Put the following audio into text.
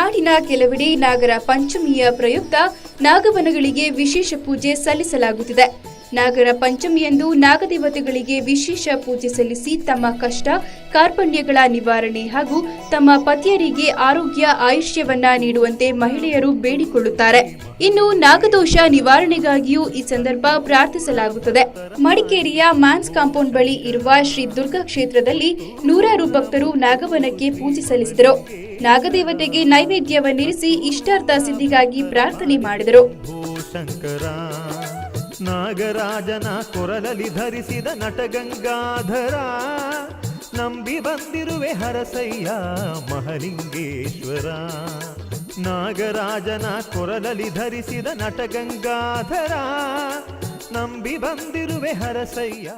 ನಾಡಿನ ಕೆಲವೆಡೆ ನಾಗರ ಪಂಚಮಿಯ ಪ್ರಯುಕ್ತ ನಾಗವನಗಳಿಗೆ ವಿಶೇಷ ಪೂಜೆ ಸಲ್ಲಿಸಲಾಗುತ್ತಿದೆ. ನಾಗರ ಪಂಚಮಿಯಂದು ನಾಗದೇವತೆಗಳಿಗೆ ವಿಶೇಷ ಪೂಜೆ ಸಲ್ಲಿಸಿ ತಮ್ಮ ಕಷ್ಟ ಕಾರ್ಪಣ್ಯಗಳ ನಿವಾರಣೆ ಹಾಗೂ ತಮ್ಮ ಪತಿಯರಿಗೆ ಆರೋಗ್ಯ ಆಯುಷ್ಯವನ್ನ ನೀಡುವಂತೆ ಮಹಿಳೆಯರು ಬೇಡಿಕೊಳ್ಳುತ್ತಾರೆ. ಇನ್ನು ನಾಗದೋಷ ನಿವಾರಣೆಗಾಗಿಯೂ ಈ ಸಂದರ್ಭ ಪ್ರಾರ್ಥಿಸಲಾಗುತ್ತದೆ. ಮಡಿಕೇರಿಯ ಮ್ಯಾನ್ಸ್ ಕಾಂಪೌಂಡ್ ಬಳಿ ಇರುವ ಶ್ರೀ ದುರ್ಗಾ ಕ್ಷೇತ್ರದಲ್ಲಿ ನೂರಾರು ಭಕ್ತರು ನಾಗವನಕ್ಕೆ ಪೂಜೆ ಸಲ್ಲಿಸಿದರು. ನಾಗದೇವತೆಗೆ ನೈವೇದ್ಯವನ್ನಿರಿಸಿ ಇಷ್ಟಾರ್ಥ ಸಿದ್ಧಿಗಾಗಿ ಪ್ರಾರ್ಥನೆ ಮಾಡಿದರು. ನಾಗರಾಜನ ಕೊರಲಲ್ಲಿ ಧರಿಸಿದ ನಟಗಂಗಾಧರ, ನಂಬಿ ಬಂದಿರುವೆ ಹರಸಯ್ಯ ಮಹಲಿಂಗೇಶ್ವರ. ನಾಗರಾಜನ ಕೊರಲಲ್ಲಿ ಧರಿಸಿದ ನಟಗಂಗಾಧರ, ನಂಬಿ ಬಂದಿರುವೆ ಹರಸಯ್ಯ.